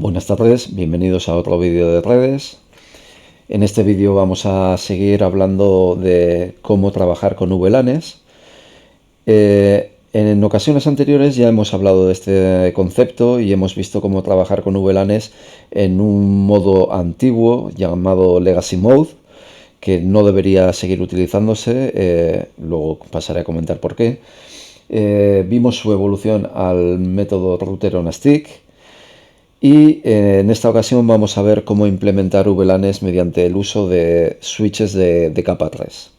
Buenas tardes, bienvenidos a otro vídeo de redes. En este vídeo vamos a seguir hablando de cómo trabajar con VLANs. En ocasiones anteriores ya hemos hablado de este concepto y hemos visto cómo trabajar con VLANs en un modo antiguo llamado Legacy Mode, que no debería seguir utilizándose, luego pasaré a comentar por qué. Vimos su evolución al método Router on a Stick. Y en esta ocasión vamos a ver cómo implementar VLANs mediante el uso de switches de capa 3.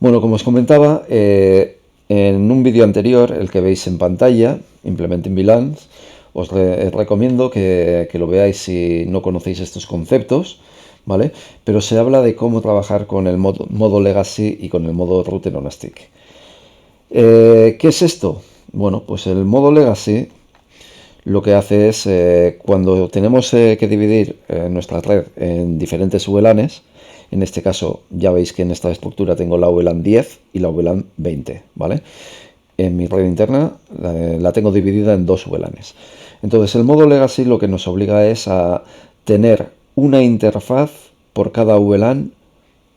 Bueno, como os comentaba, en un vídeo anterior, el que veis en pantalla, Implementing VLANs, os recomiendo que lo veáis si no conocéis estos conceptos, ¿vale? Pero se habla de cómo trabajar con el modo Legacy y con el modo Router on a Stick. ¿Qué es esto? Bueno, pues el modo Legacy lo que hace es, cuando tenemos que dividir nuestra red en diferentes VLANs, en este caso ya veis que en esta estructura tengo la VLAN 10 y la VLAN 20, ¿vale? En mi red interna la tengo dividida en dos VLANs. Entonces el modo Legacy lo que nos obliga es a tener una interfaz por cada VLAN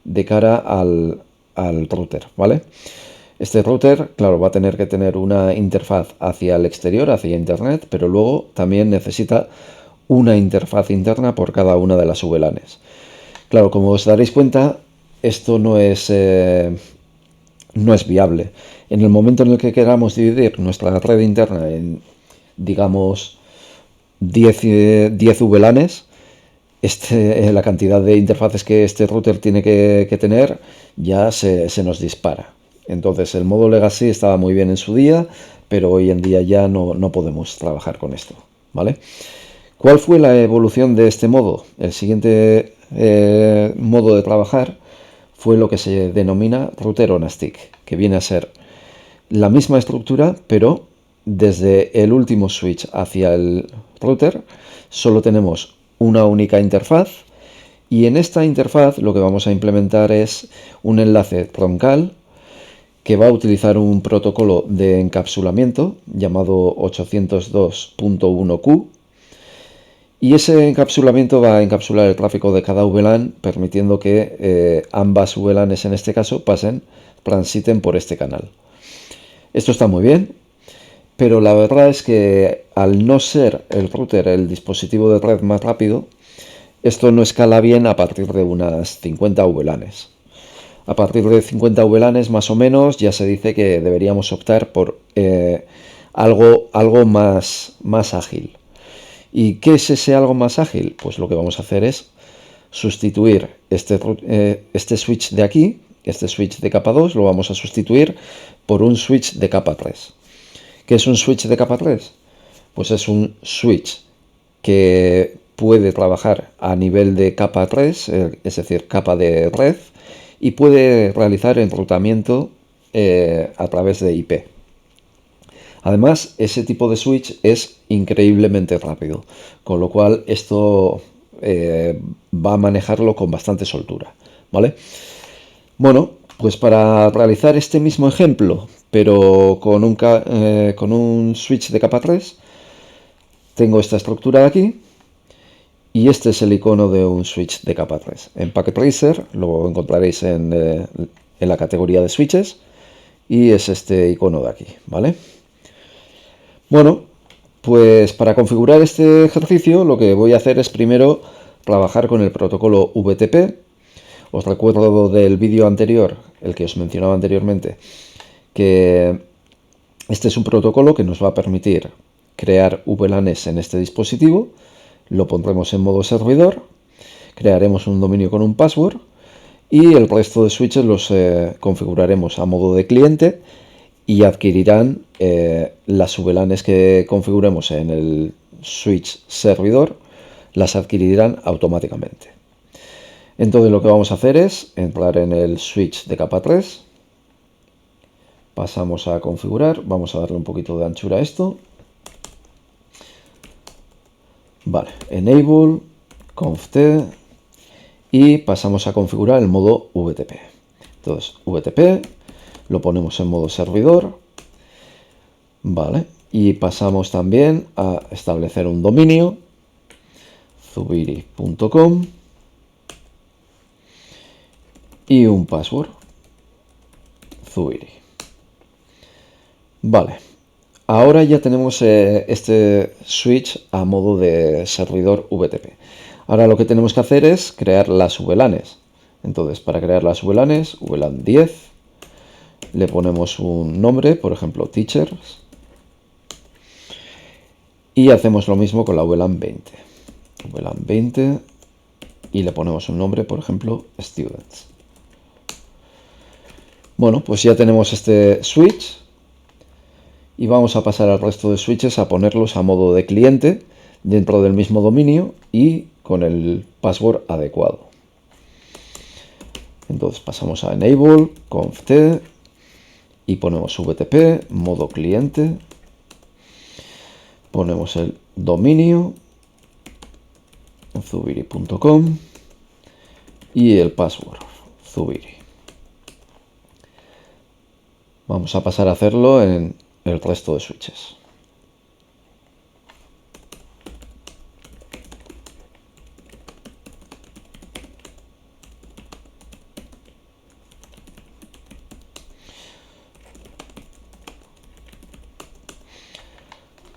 de cara al router, ¿vale? Este router, claro, va a tener que tener una interfaz hacia el exterior, hacia Internet, pero luego también necesita una interfaz interna por cada una de las VLANs. Claro, como os daréis cuenta, esto no es viable. En el momento en el que queramos dividir nuestra red interna en, digamos, 10 VLANs, la cantidad de interfaces que este router tiene que tener ya se nos dispara. Entonces el modo Legacy estaba muy bien en su día, pero hoy en día ya no podemos trabajar con esto, ¿vale? ¿Cuál fue la evolución de este modo? El siguiente modo de trabajar fue lo que se denomina Router on a Stick, que viene a ser la misma estructura, pero desde el último switch hacia el router solo tenemos una única interfaz, y en esta interfaz lo que vamos a implementar es un enlace troncal que va a utilizar un protocolo de encapsulamiento llamado 802.1q, y ese encapsulamiento va a encapsular el tráfico de cada VLAN, permitiendo que ambas VLANs en este caso transiten por este canal. Esto está muy bien, pero la verdad es que al no ser el router el dispositivo de red más rápido, esto no escala bien a partir de unas 50 VLANs. A partir de 50 VLANs más o menos ya se dice que deberíamos optar por algo más ágil. ¿Y qué es ese algo más ágil? Pues lo que vamos a hacer es sustituir este switch de aquí, este switch de capa 2, lo vamos a sustituir por un switch de capa 3. ¿Qué es un switch de capa 3? Pues es un switch que puede trabajar a nivel de capa 3, es decir, capa de red, y puede realizar enrutamiento a través de IP. Además, ese tipo de switch es increíblemente rápido, con lo cual esto va a manejarlo con bastante soltura, ¿vale? Bueno, pues para realizar este mismo ejemplo, pero con un switch de capa 3, tengo esta estructura de aquí, y este es el icono de un switch de capa 3. En Packet Tracer lo encontraréis en la categoría de switches, y es este icono de aquí, ¿vale? Bueno, pues para configurar este ejercicio lo que voy a hacer es primero trabajar con el protocolo VTP. Os recuerdo del vídeo anterior, el que os mencionaba anteriormente, que este es un protocolo que nos va a permitir crear VLANs en este dispositivo. Lo pondremos en modo servidor, crearemos un dominio con un password y el resto de switches los configuraremos a modo de cliente y adquirirán las VLANs que configuremos en el switch servidor, las adquirirán automáticamente. Entonces lo que vamos a hacer es entrar en el switch de capa 3, pasamos a configurar, vamos a darle un poquito de anchura a esto. Vale, enable, conft, y pasamos a configurar el modo VTP. Entonces, VTP, lo ponemos en modo servidor, vale, y pasamos también a establecer un dominio zubiri.com y un password Zubiri. Vale, ahora ya tenemos este switch a modo de servidor VTP. Ahora lo que tenemos que hacer es crear las VLANs. Entonces, para crear las VLANs, VLAN 10, le ponemos un nombre, por ejemplo, teachers, y hacemos lo mismo con la VLAN 20. VLAN 20 y le ponemos un nombre, por ejemplo, students. Bueno, pues ya tenemos este switch y vamos a pasar al resto de switches a ponerlos a modo de cliente dentro del mismo dominio y con el password adecuado. Entonces pasamos a enable, conft y ponemos VTP, modo cliente, ponemos el dominio, zubiri.com y el password, Zubiri. Vamos a pasar a hacerlo en el resto de switches.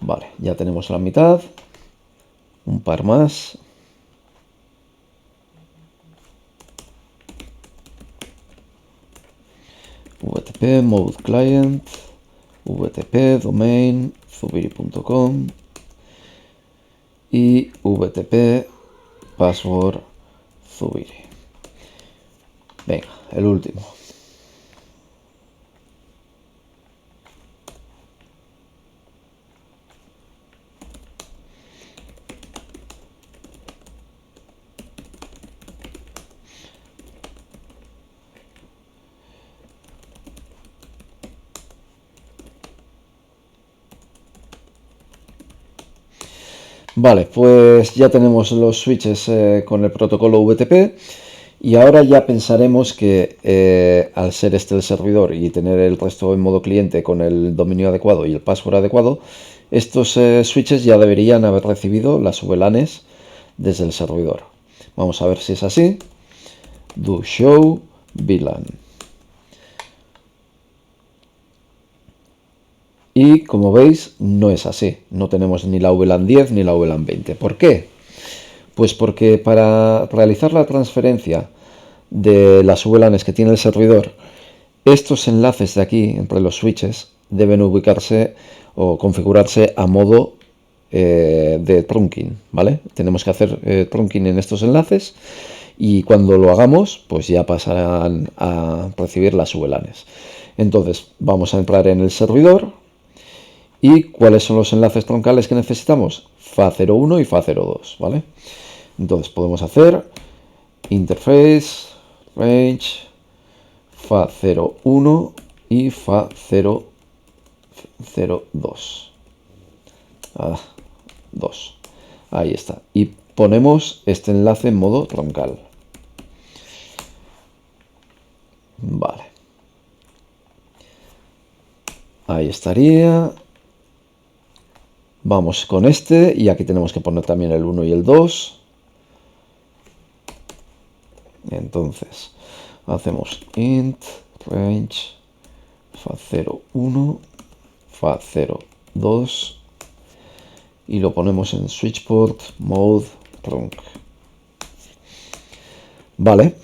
Vale, ya tenemos la mitad, un par más. VTP, mode client, VTP, domain, zubiri.com y VTP, password, Zubiri. Venga, el último. Vale, pues ya tenemos los switches con el protocolo VTP y ahora ya pensaremos que al ser este el servidor y tener el resto en modo cliente con el dominio adecuado y el password adecuado, estos switches ya deberían haber recibido las VLANs desde el servidor. Vamos a ver si es así. Do show VLAN. Y como veis, no es así. No tenemos ni la VLAN 10 ni la VLAN 20. ¿Por qué? Pues porque para realizar la transferencia de las VLANs que tiene el servidor, estos enlaces de aquí, entre los switches, deben ubicarse o configurarse a modo de trunking, ¿vale? Tenemos que hacer trunking en estos enlaces y cuando lo hagamos, pues ya pasarán a recibir las VLANs. Entonces, vamos a entrar en el servidor. ¿Y cuáles son los enlaces troncales que necesitamos? FA01 y FA02, ¿vale? Entonces podemos hacer interface, range, FA01 y FA002. 2. Ahí está. Y ponemos este enlace en modo troncal. Vale. Ahí estaría. Vamos con este y aquí tenemos que poner también el 1 y el 2. Entonces hacemos int range fa01 fa02 y lo ponemos en switchport mode trunk. Vale.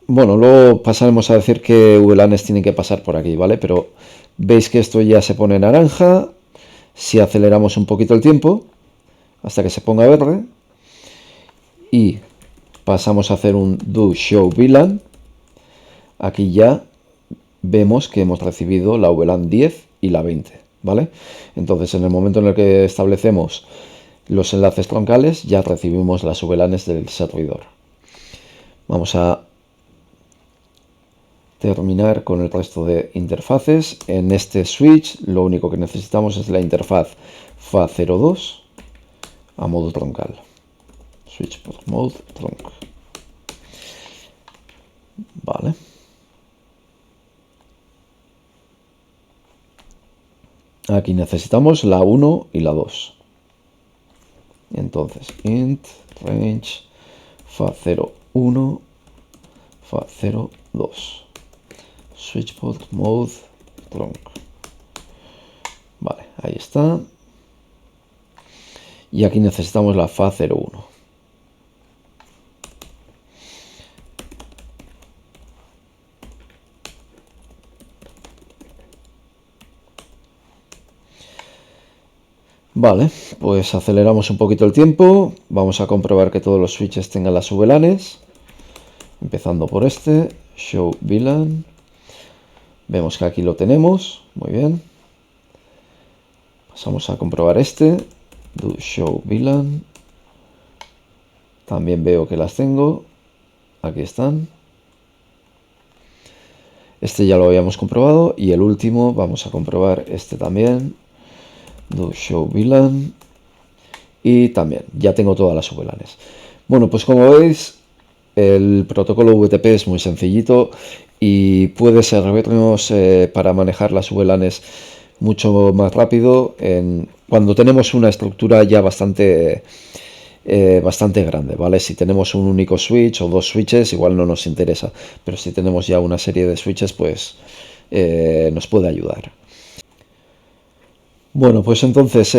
Bueno, luego pasaremos a decir que VLANs tienen que pasar por aquí, ¿vale? Pero veis que esto ya se pone naranja. Si aceleramos un poquito el tiempo, hasta que se ponga verde, y pasamos a hacer un do show VLAN, aquí ya vemos que hemos recibido la VLAN 10 y la 20, ¿vale? Entonces, en el momento en el que establecemos los enlaces troncales, ya recibimos las VLANs del servidor. Vamos a terminar con el resto de interfaces. En este switch lo único que necesitamos es la interfaz FA02 a modo troncal. Switch por mode trunk. Vale. Aquí necesitamos la 1 y la 2. Entonces, int range fa01, fa02, switchport mode trunk. Vale, ahí está. Y aquí necesitamos la fa01. Vale, pues aceleramos un poquito el tiempo. Vamos a comprobar que todos los switches tengan las VLANs. Empezando por este, show VLAN. Vemos que aquí lo tenemos, muy bien. Pasamos a comprobar este, do show VLAN. También veo que las tengo. Aquí están. Este ya lo habíamos comprobado. Y el último, vamos a comprobar este también. Do show VLAN. Y también, ya tengo todas las VLANs. Bueno, pues como veis, el protocolo VTP es muy sencillito y puede servirnos para manejar las VLANs mucho más rápido cuando tenemos una estructura ya bastante grande, ¿vale? Si tenemos un único switch o dos switches, igual no nos interesa, pero si tenemos ya una serie de switches, pues nos puede ayudar. Bueno, pues entonces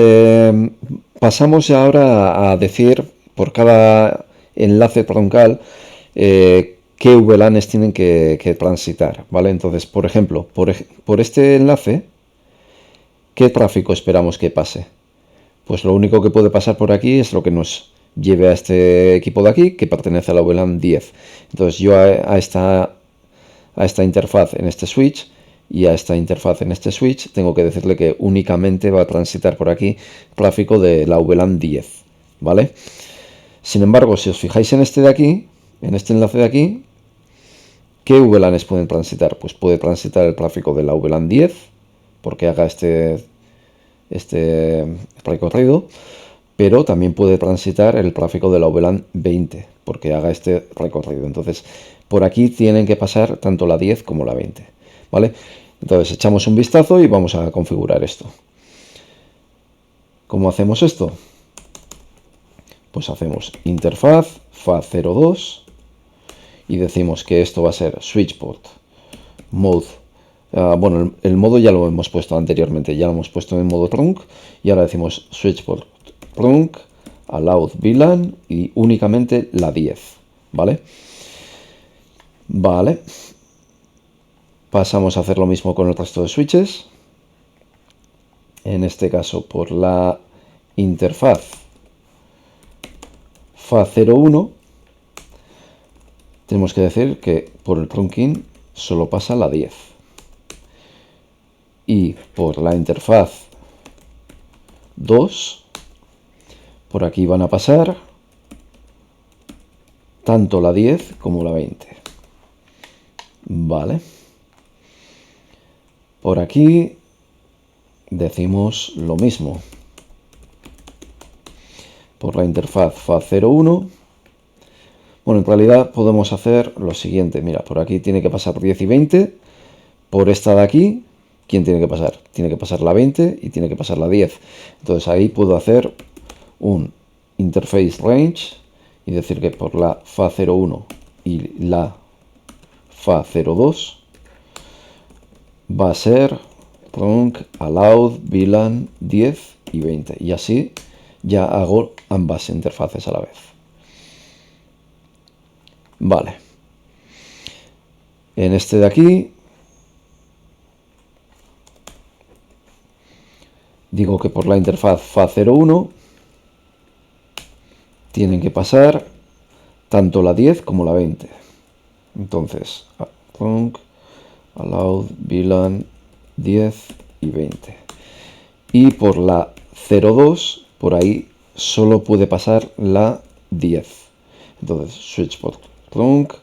pasamos ya ahora a decir por cada enlace troncal qué VLANs tienen que transitar, ¿vale? Entonces, por ejemplo, por este enlace, ¿qué tráfico esperamos que pase? Pues lo único que puede pasar por aquí es lo que nos lleve a este equipo de aquí, que pertenece a la VLAN 10. Entonces yo a esta interfaz en este switch y a esta interfaz en este switch tengo que decirle que únicamente va a transitar por aquí tráfico de la VLAN 10, ¿vale? Sin embargo, si os fijáis en este de aquí, en este enlace de aquí, ¿qué VLANs pueden transitar? Pues puede transitar el tráfico de la VLAN 10, porque haga este recorrido, pero también puede transitar el tráfico de la VLAN 20, porque haga este recorrido. Entonces, por aquí tienen que pasar tanto la 10 como la 20, ¿vale? Entonces, echamos un vistazo y vamos a configurar esto. ¿Cómo hacemos esto? Pues hacemos interfaz fa02 y decimos que esto va a ser switchport mode. Bueno, el modo ya lo hemos puesto anteriormente, ya lo hemos puesto en modo trunk y ahora decimos switchport trunk allowed VLAN y únicamente la 10, ¿vale? Vale. Pasamos a hacer lo mismo con el resto de switches. En este caso por la interfaz fa01 tenemos que decir que por el trunking solo pasa la 10. Y por la interfaz 2, por aquí van a pasar tanto la 10 como la 20. Vale. Por aquí decimos lo mismo. Por la interfaz fa01. Bueno, en realidad podemos hacer lo siguiente. Mira, por aquí tiene que pasar 10 y 20. Por esta de aquí, ¿quién tiene que pasar? Tiene que pasar la 20 y tiene que pasar la 10. Entonces ahí puedo hacer un interface range y decir que por la fa01 y la fa02 va a ser trunk allowed VLAN 10 y 20. Y así ya hago ambas interfaces a la vez. Vale. En este de aquí digo que por la interfaz fa01 tienen que pasar tanto la 10 como la 20. Entonces, trunk allowed VLAN 10 y 20. Y por la 02, por ahí solo puede pasar la 10. Entonces, switchport trunk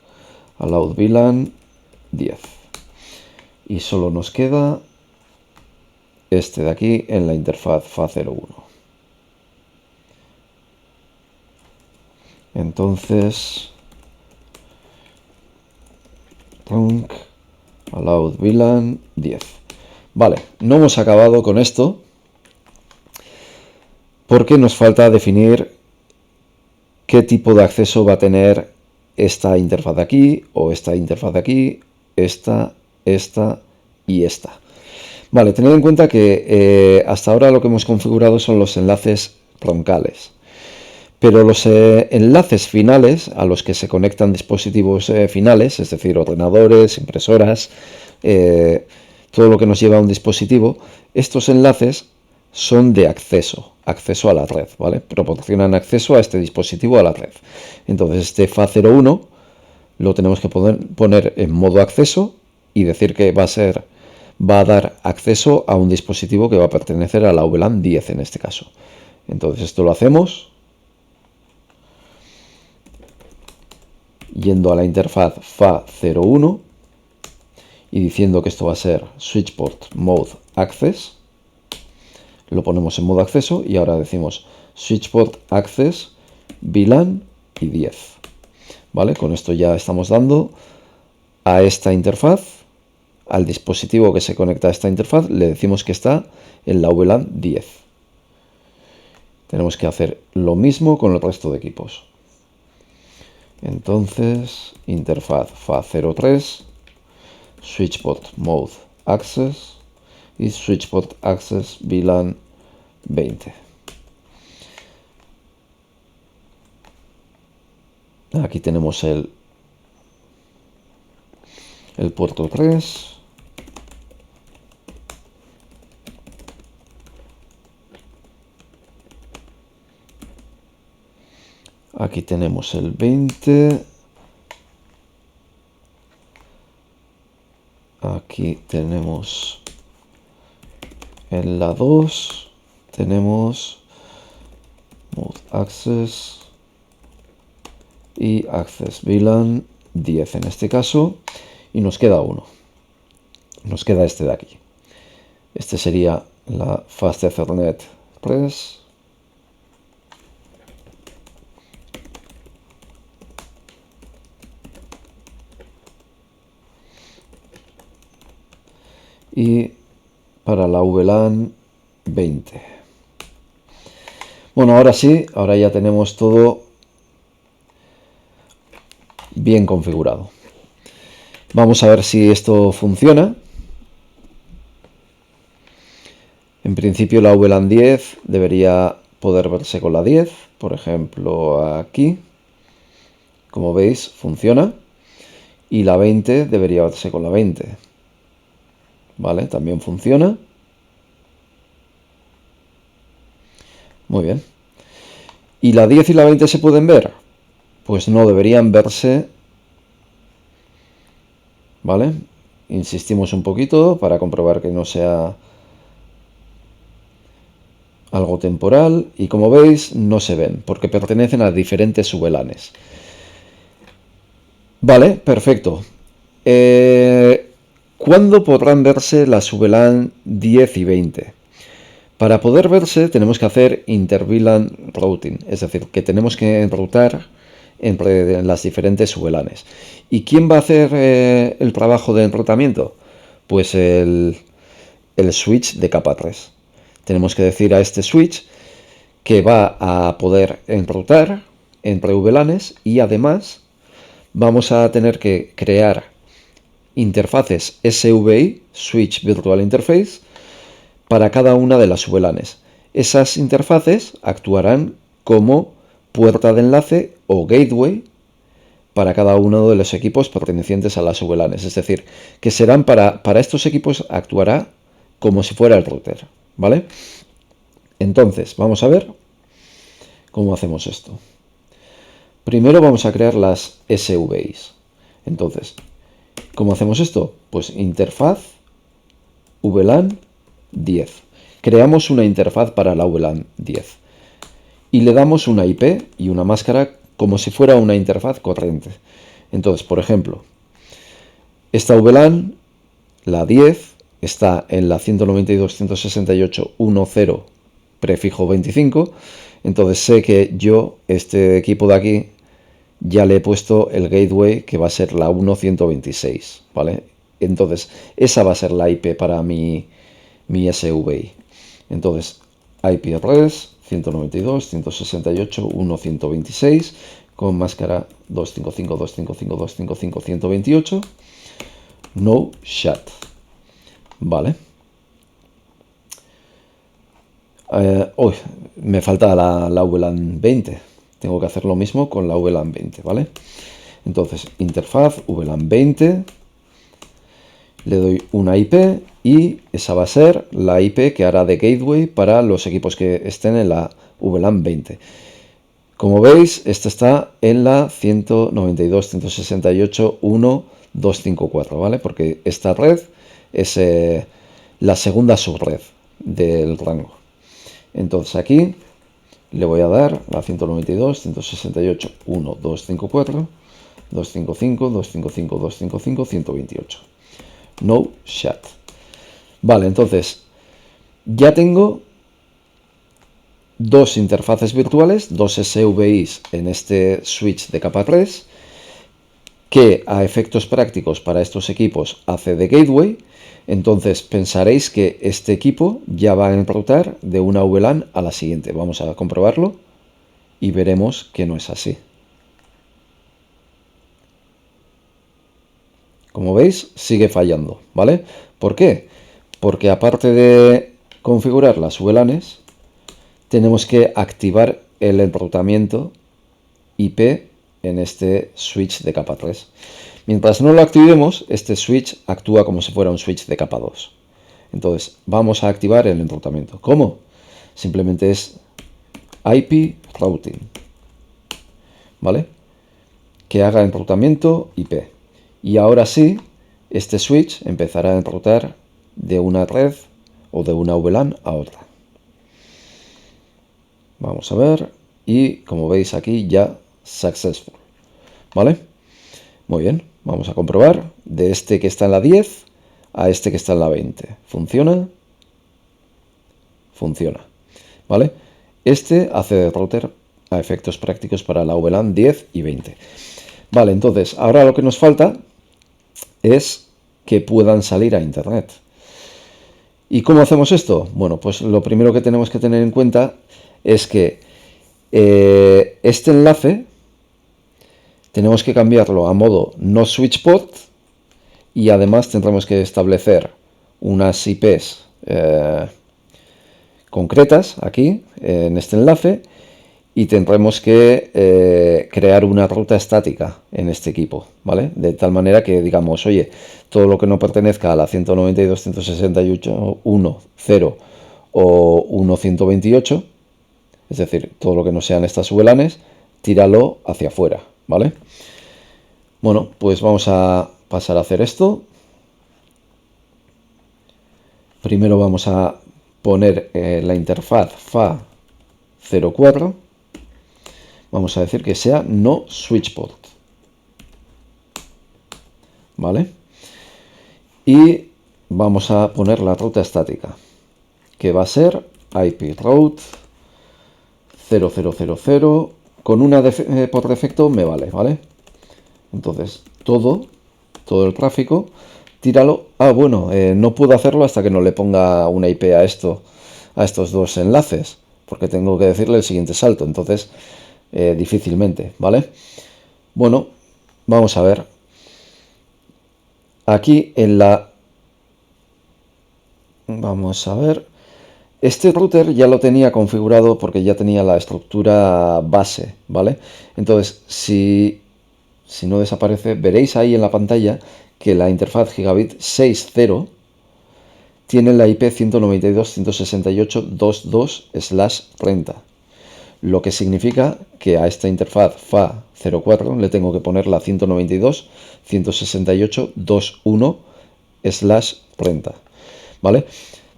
allowed VLAN 10. Y solo nos queda este de aquí en la interfaz fa01. Entonces, trunk allowed VLAN 10. Vale, no hemos acabado con esto porque nos falta definir qué tipo de acceso va a tener esta interfaz de aquí, o esta interfaz de aquí, esta y esta. Vale, tened en cuenta que hasta ahora lo que hemos configurado son los enlaces troncales. Pero los enlaces finales a los que se conectan dispositivos finales, es decir, ordenadores, impresoras, todo lo que nos lleva a un dispositivo, estos enlaces son de acceso a la red, ¿vale? Proporcionan acceso a este dispositivo a la red. Entonces este FA01 lo tenemos que poner en modo acceso y decir que va a dar acceso a un dispositivo que va a pertenecer a la VLAN 10 en este caso. Entonces esto lo hacemos yendo a la interfaz FA01 y diciendo que esto va a ser switchport mode access. Lo ponemos en modo acceso y ahora decimos switchport access VLAN y 10. ¿Vale? Con esto ya estamos dando a esta interfaz, al dispositivo que se conecta a esta interfaz, le decimos que está en la VLAN 10. Tenemos que hacer lo mismo con el resto de equipos. Entonces, interfaz FA03, switchport mode access y switchport access VLAN 20. Aquí tenemos el puerto 3. Aquí tenemos el 20. Aquí tenemos en la 2. Tenemos mode access y access VLAN 10 en este caso. Y nos queda uno. Nos queda este de aquí. Este sería la Fast Ethernet 3. Y para la VLAN 20. Bueno, ahora sí, ahora ya tenemos todo bien configurado. Vamos a ver si esto funciona. En principio la VLAN 10 debería poder verse con la 10. Por ejemplo, aquí. Como veis, funciona. Y la 20 debería verse con la 20. ¿Vale? También funciona. Muy bien. ¿Y la 10 y la 20 se pueden ver? Pues no deberían verse. ¿Vale? Insistimos un poquito para comprobar que no sea algo temporal. Y como veis, no se ven porque pertenecen a diferentes VLANs. Vale, perfecto. ¿Cuándo podrán verse las VLAN 10 y 20? Para poder verse tenemos que hacer inter-VLAN routing, es decir, que tenemos que enrutar entre las diferentes VLANs. ¿Y quién va a hacer el trabajo de enrutamiento? Pues el switch de capa 3. Tenemos que decir a este switch que va a poder enrutar entre VLANs y además vamos a tener que crear interfaces SVI, Switch Virtual Interface, para cada una de las VLANs. Esas interfaces actuarán como puerta de enlace o gateway para cada uno de los equipos pertenecientes a las VLANs. Es decir, que serán para estos equipos actuará como si fuera el router, ¿vale? Entonces, vamos a ver cómo hacemos esto. Primero vamos a crear las SVIs. Entonces, ¿cómo hacemos esto? Pues interfaz VLAN 10. Creamos una interfaz para la VLAN 10 y le damos una IP y una máscara como si fuera una interfaz corriente. Entonces, por ejemplo, esta VLAN, la 10, está en la 192.168.1.0 prefijo 25. Entonces sé que yo, este equipo de aquí, ya le he puesto el gateway que va a ser la 1.126, ¿vale? Entonces, esa va a ser la IP para mi SVI. Entonces, IP address 192, 168, 1, 126, con máscara 255, 255, 255, 128. No shut. Vale. Me falta la VLAN 20. Tengo que hacer lo mismo con la VLAN 20, ¿vale? Entonces, interfaz VLAN 20. Le doy una IP y esa va a ser la IP que hará de gateway para los equipos que estén en la VLAN 20. Como veis, esta está en la 192.168.1.254, ¿vale? Porque esta red es la segunda subred del rango. Entonces aquí le voy a dar la 192.168.1.254, 255, 255, 255, 128. No shut. Vale, entonces ya tengo dos interfaces virtuales, dos SVIs en este switch de capa 3, que a efectos prácticos para estos equipos hace de gateway. Entonces pensaréis que este equipo ya va a enrutar de una VLAN a la siguiente. Vamos a comprobarlo y veremos que no es así. Como veis, sigue fallando, ¿vale? ¿Por qué? Porque aparte de configurar las VLANs, tenemos que activar el enrutamiento IP en este switch de capa 3. Mientras no lo activemos, este switch actúa como si fuera un switch de capa 2. Entonces, vamos a activar el enrutamiento. ¿Cómo? Simplemente es IP routing, ¿vale? Que haga enrutamiento IP. Y ahora sí, este switch empezará a enrutar de una red o de una VLAN a otra. Vamos a ver, y como veis aquí ya successful, ¿vale? Muy bien, vamos a comprobar de este que está en la 10 a este que está en la 20. ¿Funciona? Funciona, ¿vale? Este hace de router a efectos prácticos para la VLAN 10 y 20. Vale, entonces ahora lo que nos falta es que puedan salir a internet. ¿Y cómo hacemos esto? Bueno, pues lo primero que tenemos que tener en cuenta es que este enlace tenemos que cambiarlo a modo no switch port y además tendremos que establecer unas IPs concretas aquí en este enlace y tendremos que crear una ruta estática en este equipo, ¿vale? De tal manera que digamos, oye, todo lo que no pertenezca a la 192.168.1.0 o 1.128, es decir, todo lo que no sean estas VLANs, tíralo hacia afuera, ¿vale? Bueno, pues vamos a pasar a hacer esto. Primero vamos a poner la interfaz FA04. Vamos a decir que sea no switch port, ¿vale? Y vamos a poner la ruta estática, que va a ser IP route 0000, con una por defecto me vale, ¿vale? Entonces, todo el tráfico, tíralo. Bueno, no puedo hacerlo hasta que no le ponga una IP a estos dos enlaces, porque tengo que decirle el siguiente salto, entonces difícilmente, ¿vale? Bueno, vamos a ver. Aquí vamos a ver. Este router ya lo tenía configurado porque ya tenía la estructura base, ¿vale? Entonces, si no desaparece, veréis ahí en la pantalla que la interfaz Gigabit 6.0 tiene la IP 192.168.2.2/30, lo que significa que a esta interfaz FA04 le tengo que poner la 192.168.2.1/30, ¿vale?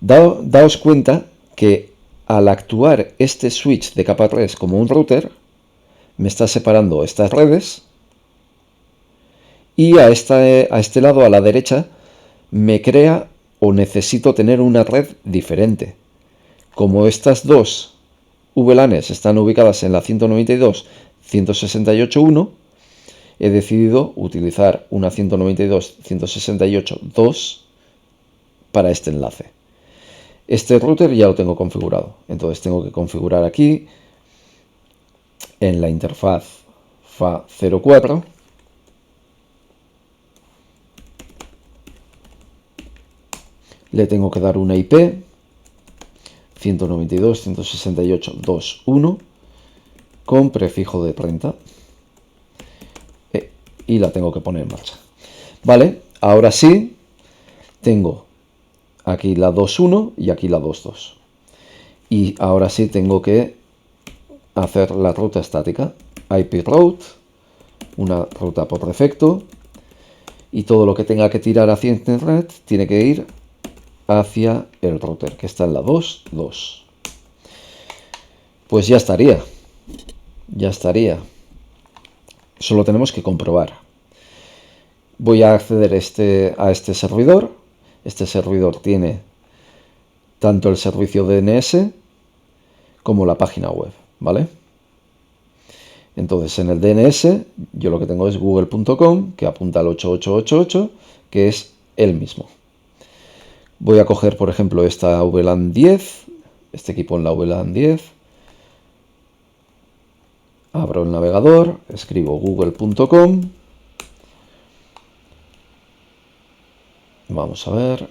Daos cuenta que al actuar este switch de capa 3 como un router, me está separando estas redes y a este lado, a la derecha, me crea o necesito tener una red diferente. Como estas dos VLANs están ubicadas en la 192.168.1, he decidido utilizar una 192.168.2 para este enlace. Este router ya lo tengo configurado, entonces tengo que configurar aquí en la interfaz FA04 le tengo que dar una IP 192.168.2.1 con prefijo de 30 y la tengo que poner en marcha. Vale, ahora sí tengo aquí la 2.1 y aquí la 2.2 y ahora sí tengo que hacer la ruta estática IP route, una ruta por defecto, y todo lo que tenga que tirar hacia internet tiene que ir hacia el router que está en la 2.2. Pues ya estaría. Solo tenemos que comprobar. Voy a acceder a este servidor. Este servidor tiene tanto el servicio DNS como la página web, ¿vale? Entonces en el DNS yo lo que tengo es google.com, que apunta al 8888, que es el mismo. Voy a coger, por ejemplo, esta VLAN 10, este equipo en la VLAN 10. Abro el navegador, escribo google.com. Vamos a ver.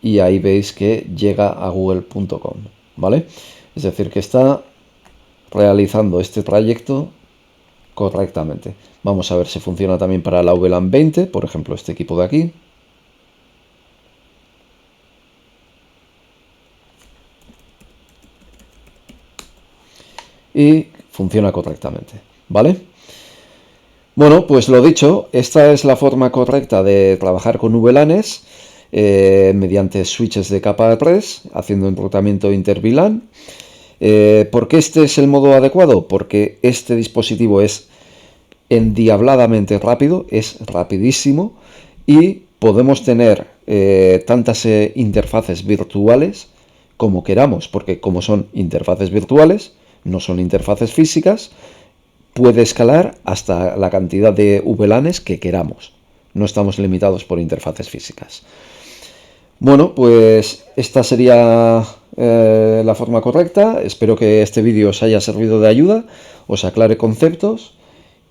Y ahí veis que llega a google.com, ¿vale? Es decir, que está realizando este trayecto correctamente. Vamos a ver si funciona también para la VLAN 20, por ejemplo, este equipo de aquí. Y funciona correctamente, ¿vale? Bueno, pues lo dicho, esta es la forma correcta de trabajar con VLANs mediante switches de capa 3, haciendo enrutamiento inter-VLAN. ¿Por qué este es el modo adecuado? Porque este dispositivo es endiabladamente rápido, es rapidísimo y podemos tener tantas interfaces virtuales como queramos, porque como son interfaces virtuales, no son interfaces físicas, puede escalar hasta la cantidad de VLANs que queramos. No estamos limitados por interfaces físicas. Bueno, pues esta sería la forma correcta. Espero que este vídeo os haya servido de ayuda, os aclare conceptos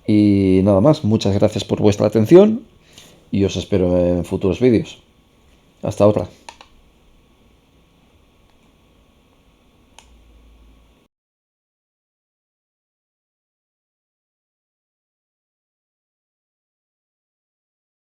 y nada más. Muchas gracias por vuestra atención y os espero en futuros vídeos. Hasta otra.